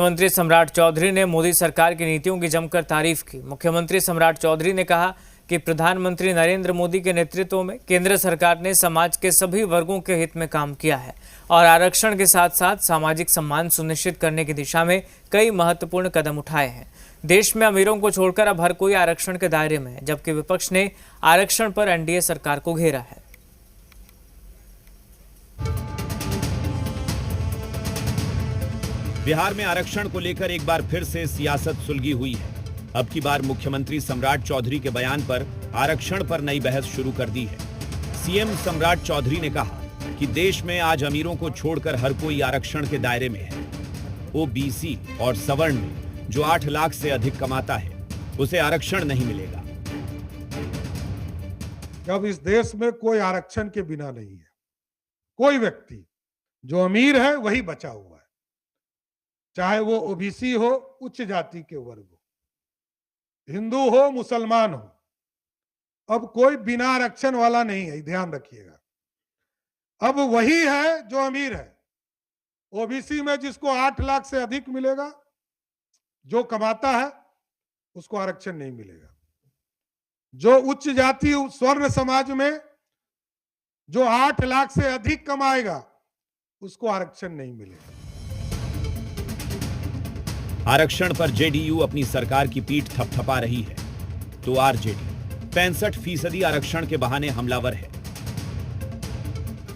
मुख्यमंत्री सम्राट चौधरी ने मोदी सरकार की नीतियों की जमकर तारीफ की। मुख्यमंत्री सम्राट चौधरी ने कहा कि प्रधानमंत्री नरेंद्र मोदी के नेतृत्व में केंद्र सरकार ने समाज के सभी वर्गों के हित में काम किया है और आरक्षण के साथ साथ सामाजिक सम्मान सुनिश्चित करने की दिशा में कई महत्वपूर्ण कदम उठाए हैं। देश में अमीरों को छोड़कर अब हर कोई आरक्षण के दायरे में है, जबकि विपक्ष ने आरक्षण पर एनडीए सरकार को घेरा है। बिहार में आरक्षण को लेकर एक बार फिर से सियासत सुलगी हुई है। अब की बार मुख्यमंत्री सम्राट चौधरी के बयान पर आरक्षण पर नई बहस शुरू कर दी है। सीएम सम्राट चौधरी ने कहा कि देश में आज अमीरों को छोड़कर हर कोई आरक्षण के दायरे में है। ओबीसी और सवर्ण में जो 8 लाख से अधिक कमाता है उसे आरक्षण नहीं मिलेगा। जब इस देश में कोई आरक्षण के बिना नहीं है, कोई व्यक्ति जो अमीर है वही बचा हुआ है, चाहे वो ओबीसी हो, उच्च जाति के वर्ग हो, हिंदू हो, मुसलमान हो, अब कोई बिना आरक्षण वाला नहीं है, ध्यान रखिएगा। अब वही है जो अमीर है। ओबीसी में जिसको 8 लाख से अधिक मिलेगा, जो कमाता है उसको आरक्षण नहीं मिलेगा। जो उच्च जाति स्वर्ण समाज में जो 8 लाख से अधिक कमाएगा उसको आरक्षण नहीं मिलेगा। आरक्षण पर जेडीयू अपनी सरकार की पीठ थपथपा रही है तो आरजेडी 65% आरक्षण के बहाने हमलावर है।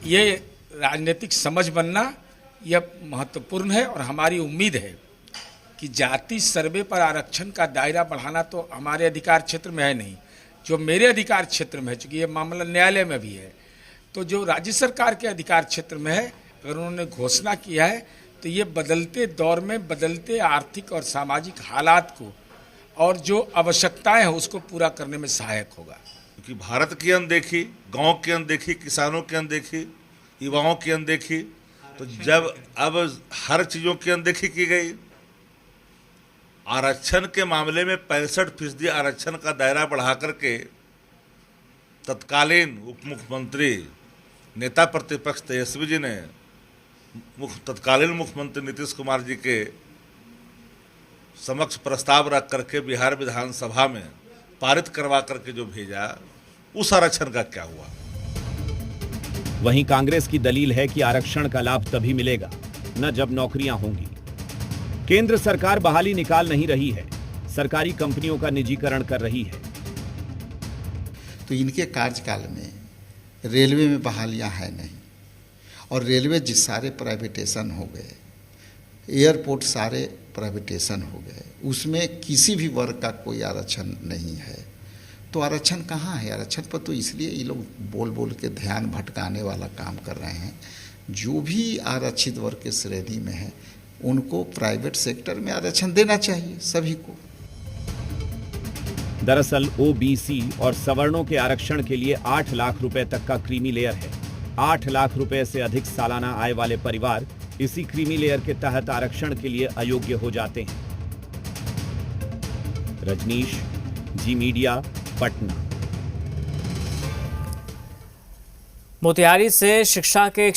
ये राजनीतिक समझ बनना यह महत्वपूर्ण है और हमारी उम्मीद है कि जाति सर्वे पर आरक्षण का दायरा बढ़ाना तो हमारे अधिकार क्षेत्र में है नहीं, जो मेरे अधिकार क्षेत्र में है, चूंकि ये मामला न्यायालय में भी है, तो जो राज्य सरकार के अधिकार क्षेत्र में है, अगर उन्होंने घोषणा किया है तो ये बदलते दौर में बदलते आर्थिक और सामाजिक हालात को और जो आवश्यकताएं हैं उसको पूरा करने में सहायक होगा। क्योंकि भारत की अनदेखी, गांव की अनदेखी, किसानों की अनदेखी, युवाओं की अनदेखी, तो जब अब हर चीज़ों की अनदेखी की गई, आरक्षण के मामले में 65% आरक्षण का दायरा बढ़ा करके तत्कालीन उप मुख्यमंत्री नेता प्रतिपक्ष तेजस्वी जी ने तत्कालीन मुख्यमंत्री नीतीश कुमार जी के समक्ष प्रस्ताव रख करके बिहार विधानसभा में पारित करवा करके जो भेजा, उस आरक्षण का क्या हुआ? वहीं कांग्रेस की दलील है कि आरक्षण का लाभ तभी मिलेगा न जब नौकरियां होंगी। केंद्र सरकार बहाली निकाल नहीं रही है, सरकारी कंपनियों का निजीकरण कर रही है। तो इनके कार्यकाल में रेलवे में बहालियां है नहीं, और रेलवे जिस सारे प्राइवेटेशन हो गए, एयरपोर्ट सारे प्राइवेटेशन हो गए, उसमें किसी भी वर्ग का कोई आरक्षण नहीं है। तो आरक्षण कहाँ है? आरक्षण पर तो इसलिए ये लोग बोल बोल के ध्यान भटकाने वाला काम कर रहे हैं। जो भी आरक्षित वर्ग के श्रेणी में है उनको प्राइवेट सेक्टर में आरक्षण देना चाहिए सभी को। दरअसल ओबीसी और सवर्णों के आरक्षण के लिए 8 लाख रुपए तक का क्रीमी लेयर है। 8 लाख रुपए से अधिक सालाना आय वाले परिवार इसी क्रीमी लेयर के तहत आरक्षण के लिए अयोग्य हो जाते हैं। रजनीश, जी मीडिया, पटना। मोतिहारी से शिक्षा के